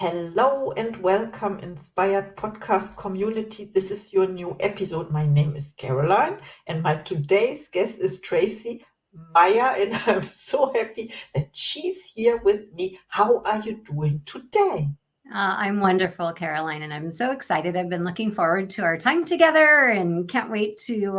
Hello and welcome, Inspired Podcast community. This is your new episode. My name is Caroline, and my today's guest is Traycee Maya, and I'm so happy that she's here with me. How are you doing today? I'm wonderful, Caroline, and I'm so excited. I've been looking forward to our time together and can't wait to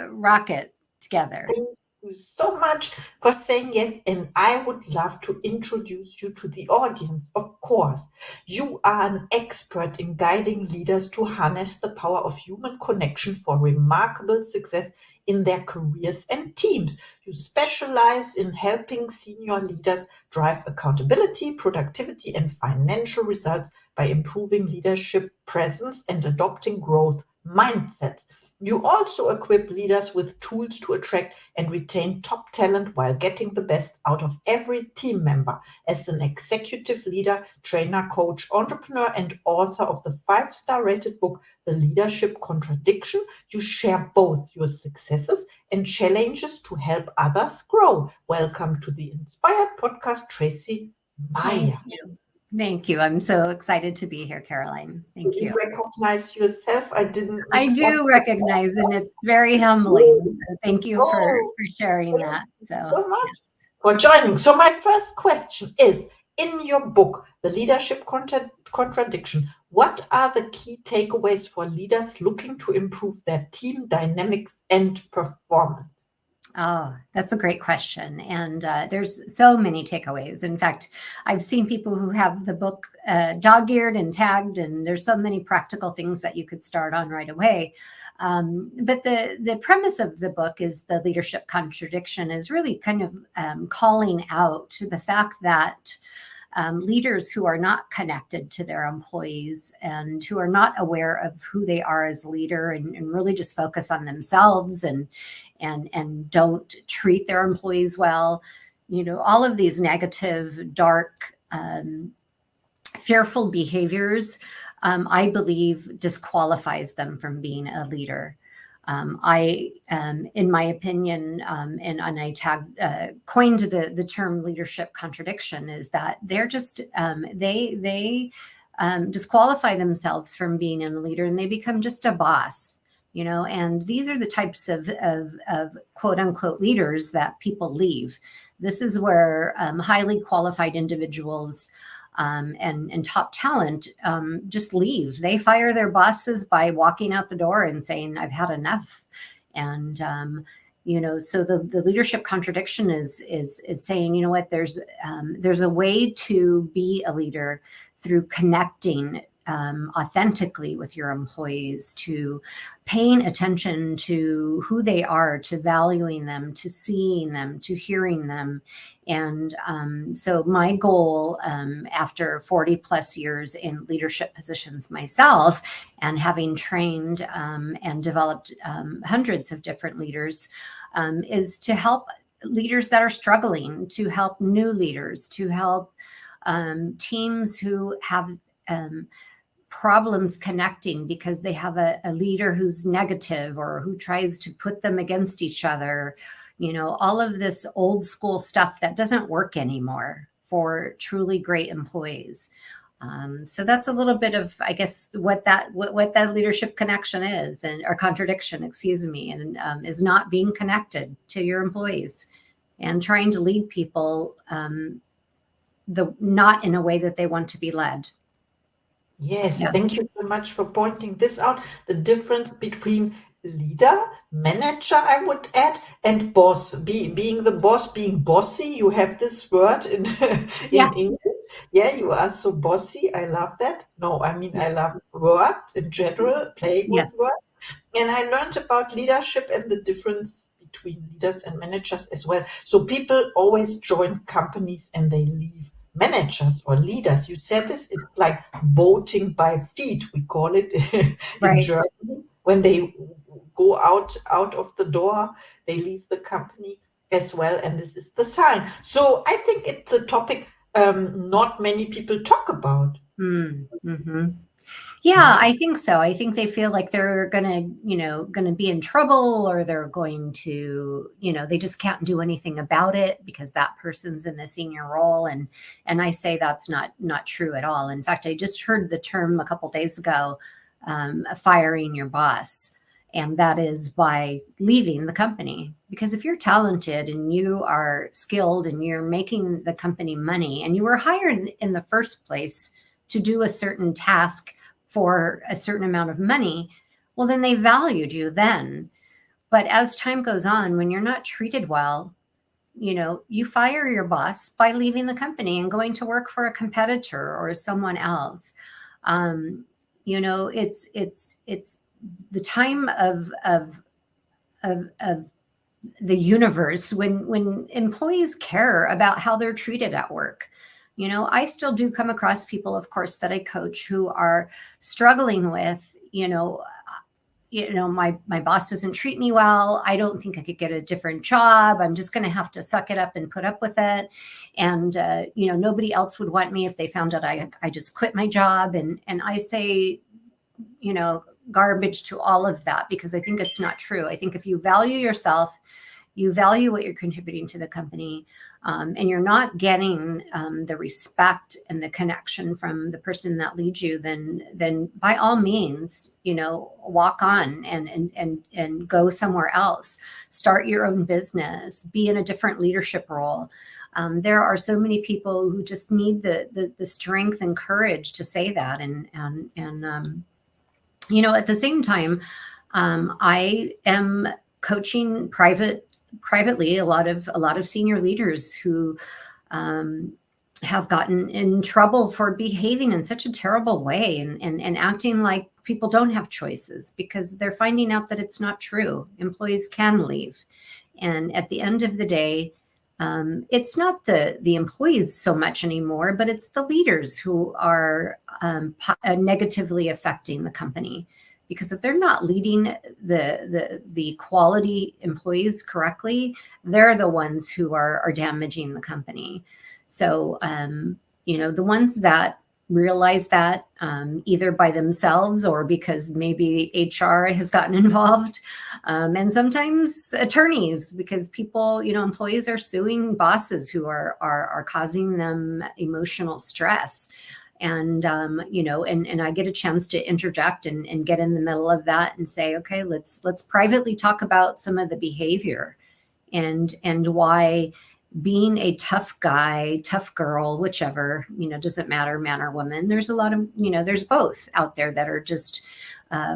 rock it together. Thank you so much for saying yes, and I would love to introduce you to the audience. Of course, you are an expert in guiding leaders to harness the power of human connection for remarkable success in their careers and teams. You specialize in helping senior leaders drive accountability, productivity, and financial results by improving leadership presence and adopting growth mindsets. You also equip leaders with tools to attract and retain top talent while getting the best out of every team member. As an executive leader, trainer, coach, entrepreneur, and author of the 5-star rated book, The Leadership Contradiction, you share both your successes and challenges to help others grow. Welcome to the Inspired Podcast, Traycee Thank Maya. you. Thank you. I'm so excited to be here, Caroline. Do Thank you you. recognize yourself? I didn't I mix up. do recognize, and it's very humbling. So thank you Oh, for sharing thank that. you So, so much yes. for joining. So, my first question is, in your book, The Leadership Contradiction, what are the key takeaways for leaders looking to improve their team dynamics and performance? Oh, that's a great question. And there's so many takeaways. In fact, I've seen people who have the book dog-eared and tagged, and there's so many practical things that you could start on right away. But the premise of the book is the leadership contradiction is really kind of calling out the fact that leaders who are not connected to their employees and who are not aware of who they are as a leader and really just focus on themselves and don't treat their employees well, all of these negative, dark, fearful behaviors, I believe disqualifies them from being a leader. In my opinion, and I coined the term leadership contradiction, is that they're just they disqualify themselves from being a leader, and they become just a boss. And these are the types of quote unquote leaders that people leave. This is where highly qualified individuals and top talent just leave. They fire their bosses by walking out the door and saying, "I've had enough." And so the leadership contradiction is saying, you know what, there's a way to be a leader through connecting authentically with your employees, to paying attention to who they are, to valuing them, to seeing them, to hearing them. And so my goal, after 40 plus years in leadership positions myself, and having trained and developed hundreds of different leaders, is to help leaders that are struggling, to help new leaders, to help teams who have problems connecting because they have a leader who's negative or who tries to put them against each other. All of this old school stuff that doesn't work anymore for truly great employees. So that's a little bit of, I guess, what that leadership connection is, or contradiction, excuse me, and is not being connected to your employees and trying to lead people not in a way that they want to be led. Yes, Yeah. thank you so much for pointing this out. The difference between leader, manager, I would add, and boss. Being the boss, being bossy. You have this word in Yeah. in English. Yeah, you are so bossy. I love that. No, I mean I love words in general, playing with Yes. words. And I learned about leadership and the difference between leaders and managers as well. So people always join companies and they leave managers or leaders. You said this, it's like voting by feet, we call it in Right. Germany. When they go out of the door, they leave the company as well. And this is the sign. So I think it's a topic not many people talk about. Mm-hmm. Yeah, right? I think so. I think they feel like they're gonna be in trouble, or they're going to, they just can't do anything about it because that person's in the senior role. And I say that's not true at all. In fact, I just heard the term a couple days ago, firing your boss. And that is by leaving the company. Because if you're talented and you are skilled and you're making the company money and you were hired in the first place to do a certain task for a certain amount of money, well, then they valued you then. But as time goes on, when you're not treated well, you fire your boss by leaving the company and going to work for a competitor or someone else. Um, it's the time of the universe when employees care about how they're treated at work. I still do come across people, of course, that I coach who are struggling with, my boss doesn't treat me well. I don't think I could get a different job. I'm just going to have to suck it up and put up with it. And nobody else would want me if they found out I just quit my job. And I say, garbage to all of that, because I think it's not true. I think if you value yourself, you value what you're contributing to the company, and you're not getting the respect and the connection from the person that leads you, then by all means, walk on and go somewhere else, start your own business, be in a different leadership role. There are so many people who just need the strength and courage to say that. And at the same time, I am coaching privately a lot of senior leaders who have gotten in trouble for behaving in such a terrible way and acting like people don't have choices, because they're finding out that it's not true. Employees can leave. And at the end of the day, it's not the employees so much anymore, but it's the leaders who are negatively affecting the company. Because if they're not leading the quality employees correctly, they're the ones who are damaging the company. So the ones that realize that, either by themselves or because maybe HR has gotten involved, and sometimes attorneys, because people, employees are suing bosses who are causing them emotional stress. And and I get a chance to interject and get in the middle of that and say, okay, let's privately talk about some of the behavior and why being a tough guy, tough girl, whichever, doesn't matter, man or woman. There's a lot of, there's both out there that are just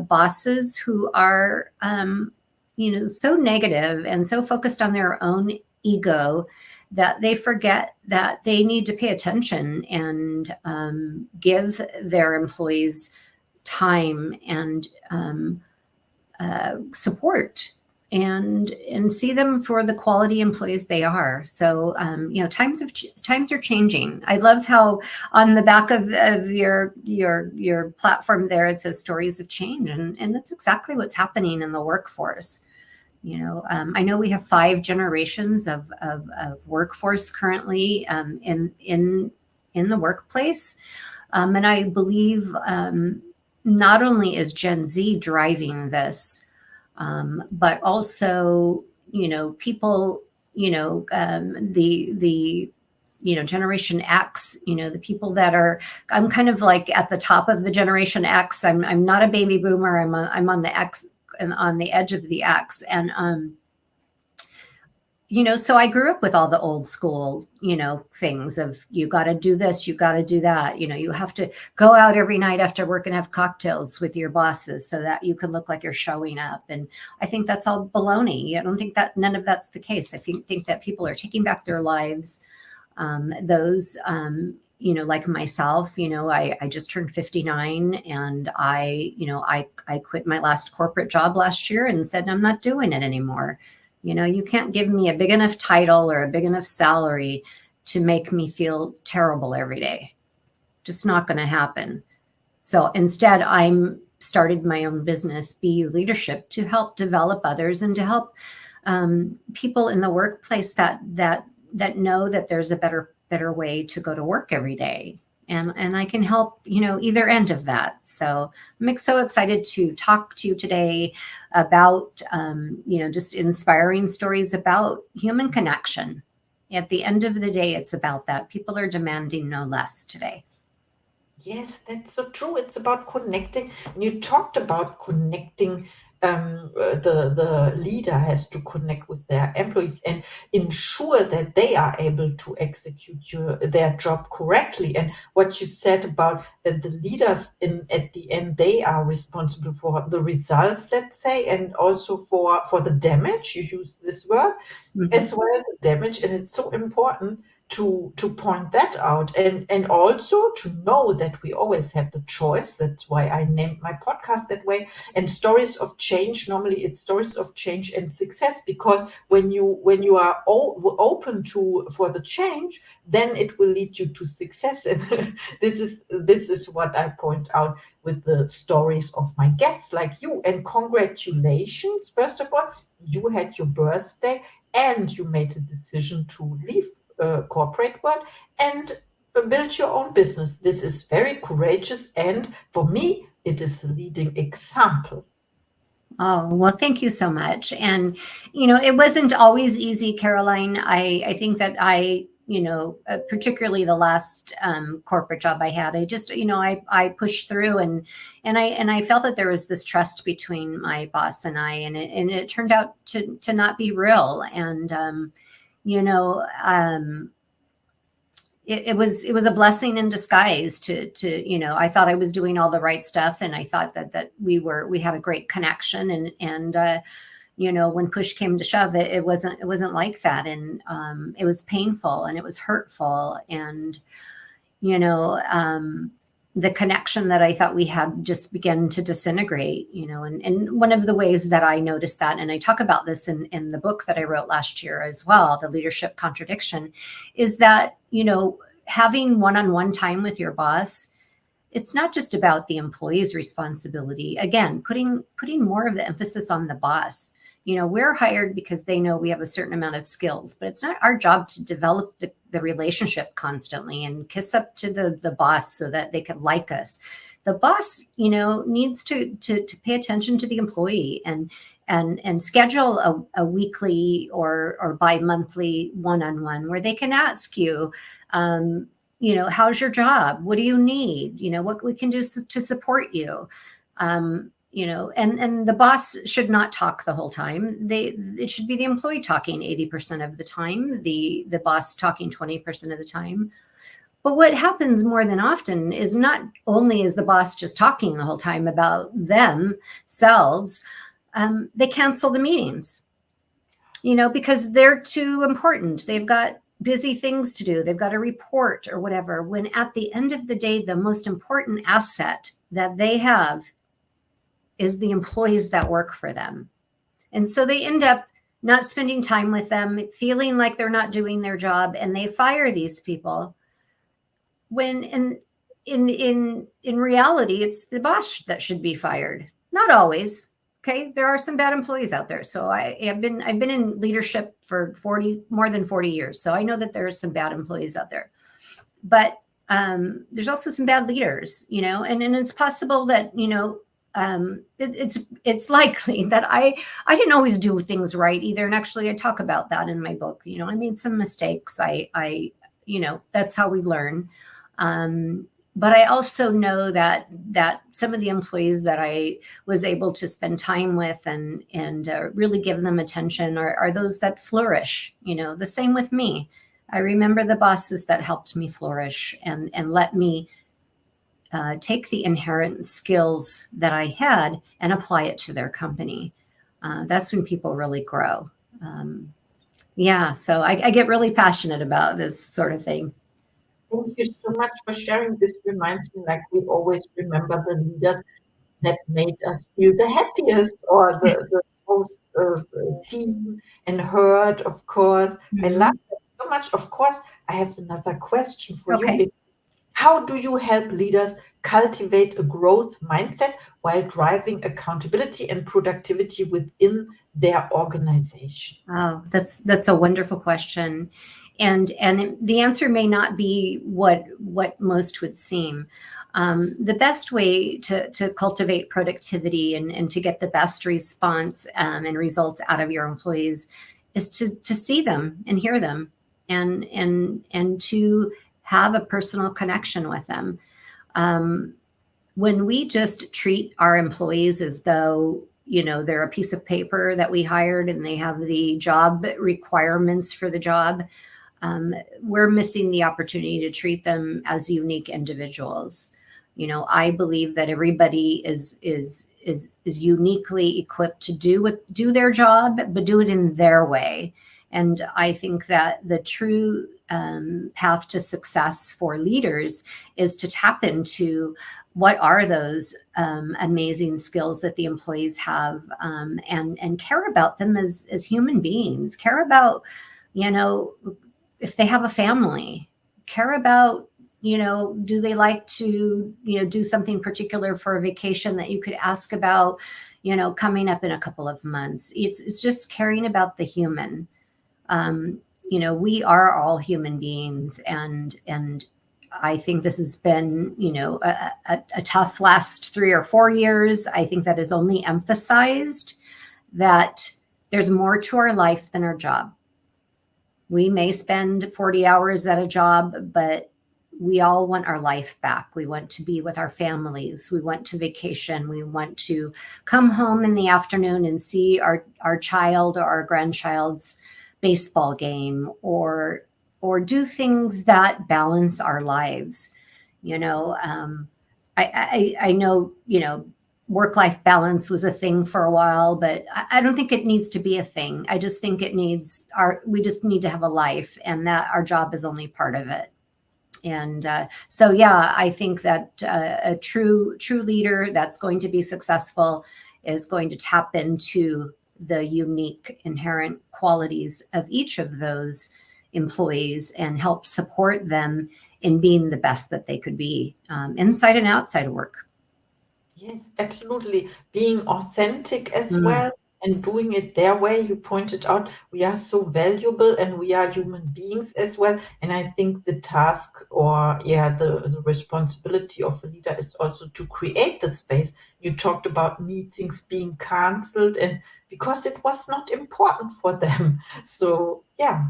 bosses who are, so negative and so focused on their own ego that they forget that they need to pay attention and give their employees time and support, and see them for the quality employees they are. So times are changing. I love how on the back of your platform there it says stories of change, and that's exactly what's happening in the workforce. I know we have 5 generations of workforce currently in the workplace, and I believe not only is Gen Z driving this, but also people, the Generation X, the people that are, I'm kind of like at the top of the Generation X. I'm not a baby boomer. I'm on the X and on the edge of the X. And, so I grew up with all the old school, things of you got to do this, you got to do that. You have to go out every night after work and have cocktails with your bosses so that you can look like you're showing up. And I think that's all baloney. I don't think that none of that's the case. I think that people are taking back their lives. Those, like myself, I just turned 59, and I quit my last corporate job last year and said, I'm not doing it anymore. You can't give me a big enough title or a big enough salary to make me feel terrible every day. Just not going to happen. So instead, I'm started my own business, BU Leadership, to help develop others and to help people in the workplace that know that there's a better way to go to work every day. and I can help, either end of that. So I'm so excited to talk to you today about, just inspiring stories about human connection. At the end of the day, it's about that. People are demanding no less today. Yes, that's so true. It's about connecting. And you talked about connecting. The leader has to connect with their employees and ensure that they are able to execute their job correctly. And what you said about that the leaders in at the end they are responsible for the results, let's say, and also for the damage. You use this word Mhm. as well, the damage, and it's so important to point that out, and also to know that we always have the choice. That's why I named my podcast that way. And stories of change, normally it's stories of change and success, because when you are open to for the change, then it will lead you to success. And this is what I point out with the stories of my guests like you. And congratulations, first of all, you had your birthday and you made a decision to leave corporate world and build your own business. This is very courageous, and for me, it is a leading example. Oh, well, thank you so much. And, it wasn't always easy, Caroline. I think that particularly the last corporate job I had, I just, I pushed through, and I felt that there was this trust between my boss and I, and it turned out to not be real. And, you know, um, it was a blessing in disguise to I thought I was doing all the right stuff, and I thought that we had a great connection, and when push came to shove, it wasn't like that, and it was painful and it was hurtful, and you know the connection that I thought we had just began to disintegrate, and one of the ways that I noticed that, and I talk about this in the book that I wrote last year as well, The Leadership Contradiction, is that, having one-on-one time with your boss, it's not just about the employee's responsibility. Again, putting more of the emphasis on the boss. We're hired because they know we have a certain amount of skills, but it's not our job to develop the relationship constantly and kiss up to the boss so that they could like us. The boss, needs to pay attention to the employee and schedule a weekly or bi-monthly one-on-one where they can ask you, how's your job? What do you need? What we can do to support you. And the boss should not talk the whole time. It should be the employee talking 80% of the time, the boss talking 20% of the time. But what happens more than often is not only is the boss just talking the whole time about themselves, they cancel the meetings, because they're too important. They've got busy things to do. They've got a report or whatever, when at the end of the day, the most important asset that they have is the employees that work for them. And so they end up not spending time with them, feeling like they're not doing their job, and they fire these people. When in reality, it's the boss that should be fired. Not always. Okay, there are some bad employees out there. So I've been in leadership for more than 40 years. So I know that there are some bad employees out there. But there's also some bad leaders, and it's possible that, it's likely that I didn't always do things right either. And actually, I talk about that in my book. I made some mistakes. I that's how we learn. But I also know that some of the employees that I was able to spend time with and really give them attention are those that flourish. The same with me. I remember the bosses that helped me flourish and let me take the inherent skills that I had and apply it to their company. That's when people really grow. Yeah, so I get really passionate about this sort of thing. Thank you so much for sharing. This reminds me, like, we always remember the leaders that made us feel the happiest, or the most seen and heard, of course. I love Mhm. that so much. Of course, I have another question for you. Okay. How do you help leaders cultivate a growth mindset while driving accountability and productivity within their organizations? Oh, that's a wonderful question. And the answer may not be what most would seem. The best way to cultivate productivity and to get the best response and results out of your employees is to see them and hear them, and to have a personal connection with them. When we just treat our employees as though, they're a piece of paper that we hired and they have the job requirements for the job, we're missing the opportunity to treat them as unique individuals. I believe that everybody is uniquely equipped to do their job, but do it in their way. And I think that the true path to success for leaders is to tap into what are those amazing skills that the employees have, and care about them as human beings. Care about, if they have a family. Care about, do they like to, do something particular for a vacation that you could ask about, coming up in a couple of months. It's just caring about the human. We are all human beings, and I think this has been, a tough last 3 or 4 years. I think that has only emphasized that there's more to our life than our job. We may spend 40 hours at a job, but we all want our life back. We want to be with our families. We want to vacation. We want to come home in the afternoon and see our child or our grandchild's baseball game, or do things that balance our lives. I know, work-life balance was a thing for a while, but I don't think it needs to be a thing. I just think we just need to have a life, and that our job is only part of it. And so, yeah, I think that a true leader that's going to be successful is going to tap into the unique inherent qualities of each of those employees and help support them in being the best that they could be, inside and outside of work. Yes, absolutely. Being authentic as well and doing it their way. You pointed out we are so valuable and we are human beings as well. And I think the task, or the responsibility of a leader is also to create the space. You talked about meetings being canceled, and because it was not important for them. So yeah.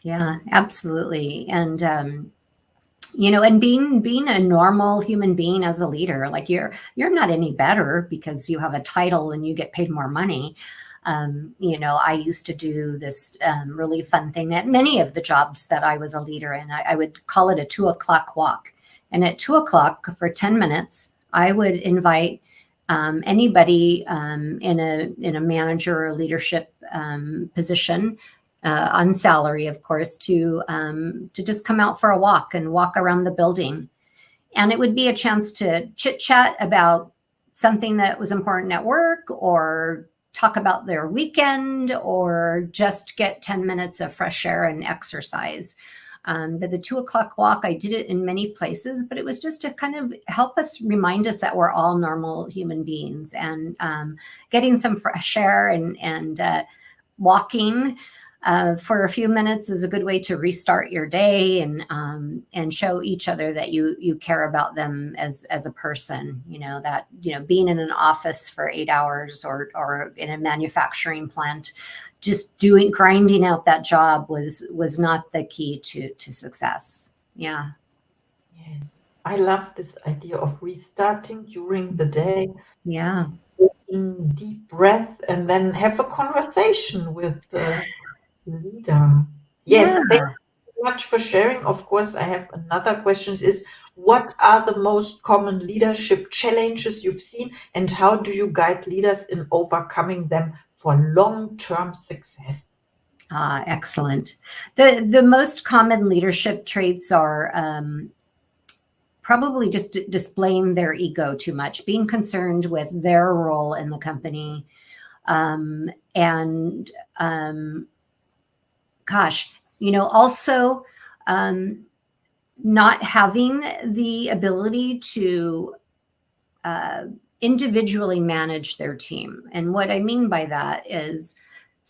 Yeah, absolutely. And and being a normal human being as a leader, like you're not any better because you have a title and you get paid more money. I used to do this really fun thing at many of the jobs that I was a leader in. I would call it a 2:00 walk. And at 2:00 for 10 minutes, I would invite anybody in a manager or leadership position, on salary, of course, to just come out for a walk and walk around the building. And it would be a chance to chit chat about something that was important at work, or talk about their weekend, or just get 10 minutes of fresh air and exercise. But the 2:00 walk, I did it in many places, but it was just to kind of help us, remind us that we're all normal human beings, and getting some fresh air and walking for a few minutes is a good way to restart your day, and show each other that you care about them as a person. That being in an office for 8 hours, or in a manufacturing plant, just grinding out that job was not the key to success. Yeah. Yes. I love this idea of restarting during the day, Yeah. taking deep breath, and then have a conversation with the leader. Yes, Yeah. thank you so much for sharing. Of course, I have another question is, what are the most common leadership challenges you've seen, and how do you guide leaders in overcoming them for long-term success? Excellent. The most common leadership traits are probably just displaying their ego too much, being concerned with their role in the company, and also not having the ability to individually manage their team. And what I mean by that is,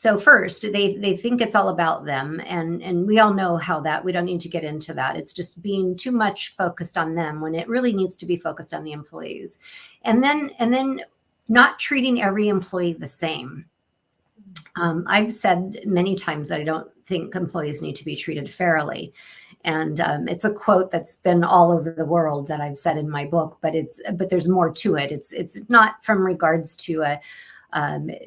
So first, they think it's all about them, and we all know how that. We don't need to get into that. It's just being too much focused on them when it really needs to be focused on the employees, and then not treating every employee the same. I've said many times that I don't think employees need to be treated fairly. And it's a quote that's been all over the world that I've said in my book, but there's more to it. It's not from regards to a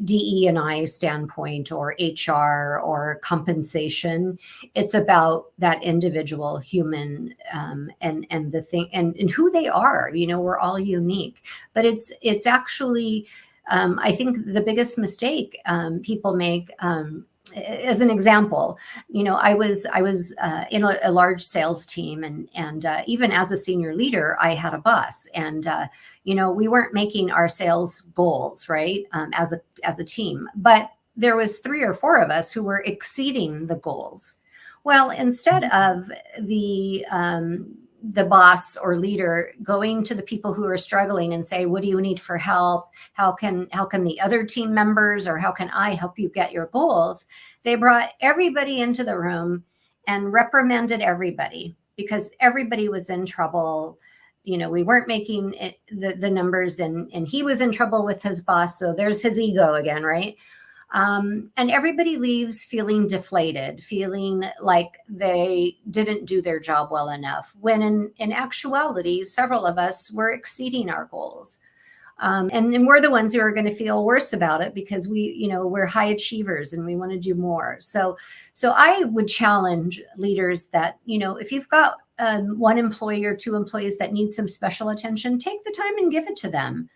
DE&I standpoint or HR or compensation. It's about that individual human and the thing and who they are. You know, we're all unique, but it's actually I think the biggest mistake people make. As an example, you know, I was in a large sales team, and even as a senior leader, I had a boss, and you know, we weren't making our sales goals right as a team, but there was 3 or 4 of us who were exceeding the goals. Well, instead of the boss or leader going to the people who are struggling and say, what do you need for help? How can the other team members, or how can I help you get your goals? They brought everybody into the room and reprimanded everybody because everybody was in trouble. You know, we weren't making the numbers, and he was in trouble with his boss. So there's his ego again, right? And everybody leaves feeling deflated, feeling like they didn't do their job well enough, when in actuality, several of us were exceeding our goals. And then we're the ones who are going to feel worse about it because we're high achievers and we want to do more. So I would challenge leaders that, you know, if you've got 1 employee or 2 employees that need some special attention, take the time and give it to them.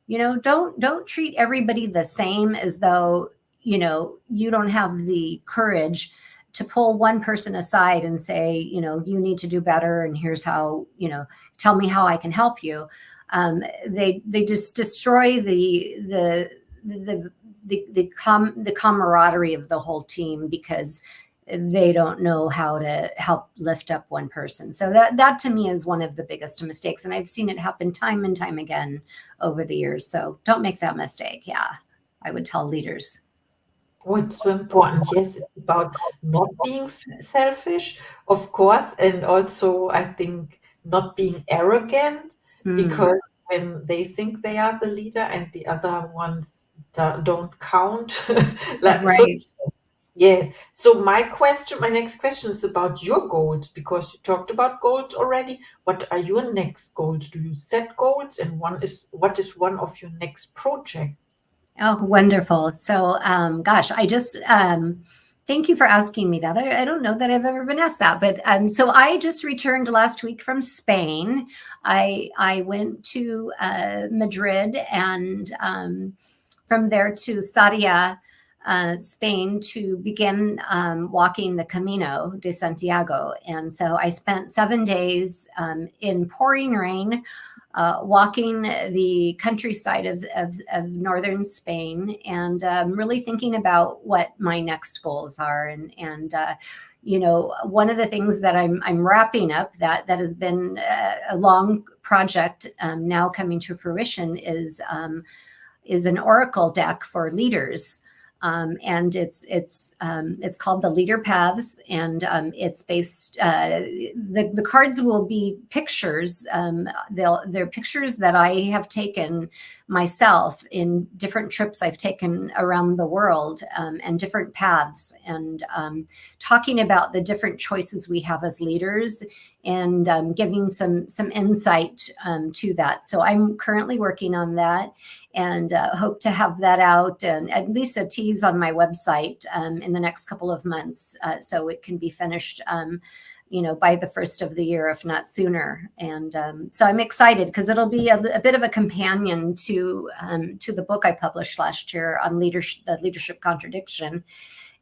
You know, don't treat everybody the same as though, you know, you don't have the courage to pull one person aside and say, you know, you need to do better, and here's how, you know, tell me how I can help you. They just destroy the camaraderie of the whole team because they don't know how to help lift up one person. So that to me is one of the biggest mistakes, and I've seen it happen time and time again over the years. So don't make that mistake. Yeah, I would tell leaders. Oh, it's so important. Yes, it's about not being selfish, of course, and also I think not being arrogant, because when they think they are the leader and the other ones don't count, like so. Right. Yes. So my next question is about your goals, because you talked about goals already. What are your next goals? Do you set goals? And what is one of your next projects? Oh, wonderful. So, gosh, I just thank you for asking me that. I don't know that I've ever been asked that, but so I just returned last week from Spain. I went to Madrid, and from there to Sarria, Spain, to begin walking the Camino de Santiago. And so I spent 7 days in pouring rain, walking the countryside of northern Spain, and really thinking about what my next goals are. And you know, one of the things that I'm wrapping up that has been a long project now coming to fruition is an oracle deck for leaders. And it's called the Leader Paths, and it's based. The cards will be pictures. They're pictures that I have taken myself in different trips I've taken around the world, and different paths, and talking about the different choices we have as leaders, and giving some insight to that. So I'm currently working on that, and hope to have that out, and at least a tease on my website in the next couple of months, so it can be finished, you know, by the first of the year, if not sooner. And so I'm excited because it'll be a bit of a companion to the book I published last year on leadership contradiction.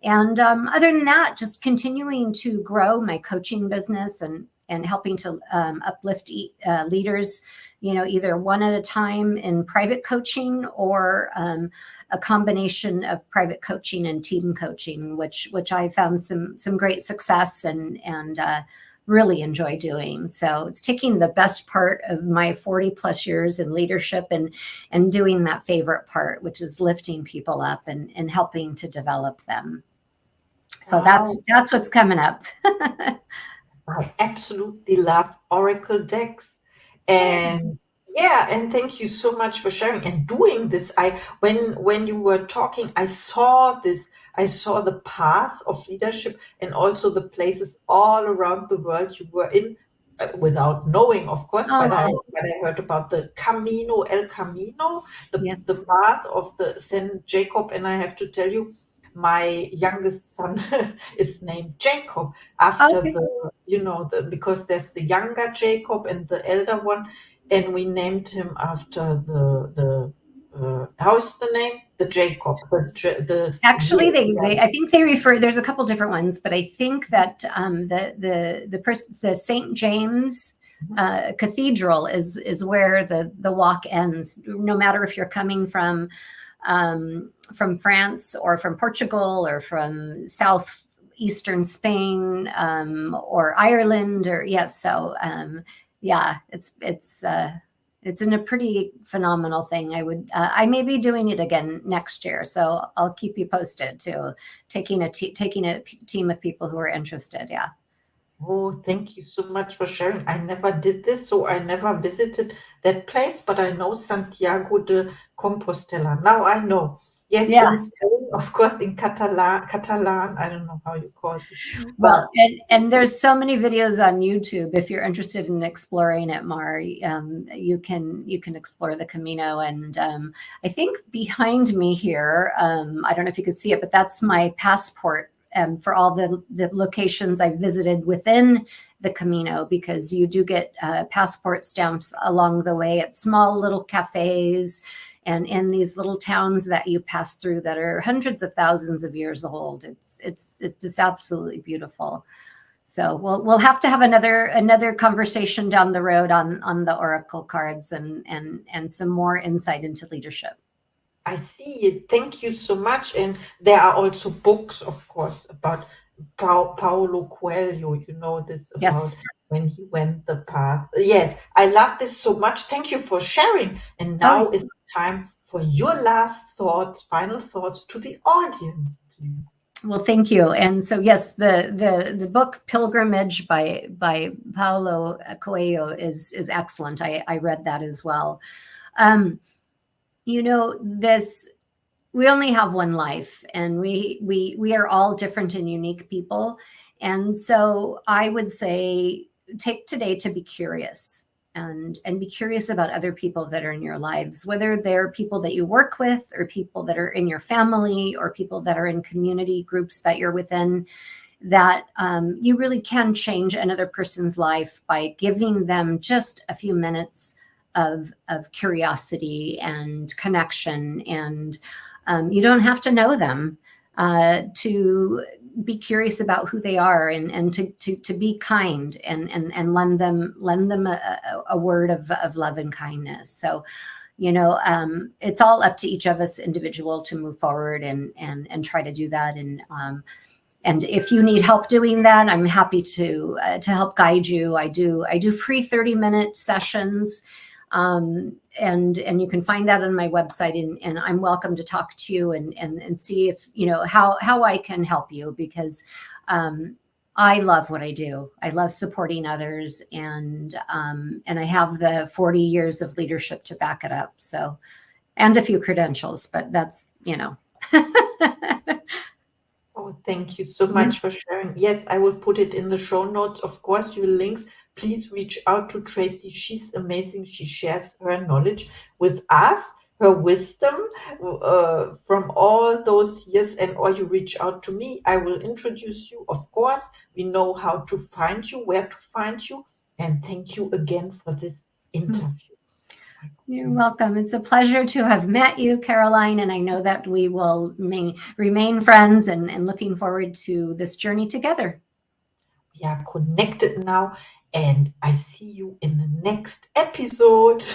And other than that, just continuing to grow my coaching business and helping to uplift leaders, you know, either one at a time in private coaching, or a combination of private coaching and team coaching, which I found some great success, and really enjoy doing. So it's taking the best part of my 40 plus years in leadership and doing that favorite part, which is lifting people up and helping to develop them. So Wow. that's what's coming up. I absolutely love Oracle decks. And yeah, and thank you so much for sharing and doing this. When you were talking, I saw the path of leadership and also the places all around the world you were in, without knowing, of course, Oh, but I heard about the Camino, El Camino, yes. the path of the Saint Jacob, and I have to tell you, my youngest son is named Jacob after Okay. because there's the younger Jacob and the elder one, and we named him after how's the name? The Jacob, the Actually, year. they I think they refer. There's a couple different ones, but I think that the St. James Cathedral is where the walk ends. No matter if you're coming from France or from Portugal or from southeastern Spain or Ireland or yes, so yeah, it's in a pretty phenomenal thing. I may be doing it again next year, so I'll keep you posted too. Taking a team of people who are interested. Yeah. Oh, thank you so much for sharing. I never did this, so I never visited that place, but I know Santiago de Compostela. Now I know. Yes, Yeah. in Spain, of course, in Catalan, I don't know how you call this, but Well, and there's so many videos on YouTube. If you're interested in exploring it more, you can explore the Camino. And I think behind me here, I don't know if you could see it, but that's my passport for all the locations I visited within the Camino, because you do get passport stamps along the way at small little cafes and in these little towns that you pass through that are hundreds of thousands of years old. It's just absolutely beautiful. So we'll have to have another conversation down the road on the oracle cards and some more insight into leadership. I see it. Thank you so much. And there are also books, of course, about Paulo Coelho. You know this about Yes. when he went the path. Yes, I love this so much. Thank you for sharing. And Oh, now is the time for your last thoughts, final thoughts to the audience, please. well, thank you. And so, yes, the book Pilgrimage by Paulo Coelho is excellent. I read that as well. Um, this we only have one life, and we are all different and unique people. And so I would say take today to be curious and be curious about other people that are in your lives, whether they're people that you work with or people that are in your family or people that are in community groups that you're within, that you really can change another person's life by giving them just a few minutes of curiosity and connection. And you don't have to know them to be curious about who they are, and to be kind and lend them a word of love and kindness. So it's all up to each of us individual to move forward and try to do that. And if you need help doing that, I'm happy to help guide you. I do free 30-minute sessions, and you can find that on my website. And I'm welcome to talk to you and see if how I can help you, because I love what I do. I love supporting others, and I have the 40 years of leadership to back it up. So, and a few credentials, but that's. Oh, thank you so much for sharing. Yes, I will put it in the show notes. Of course, your links. Please reach out to Traycee. She's amazing. She shares her knowledge with us, her wisdom from all those years. And or you reach out to me, I will introduce you. Of course, we know how to find you, where to find you. And thank you again for this interview. You're welcome. It's a pleasure to have met you, Caroline, and I know that we will remain friends and looking forward to this journey together. We are connected now, and I see you in the next episode.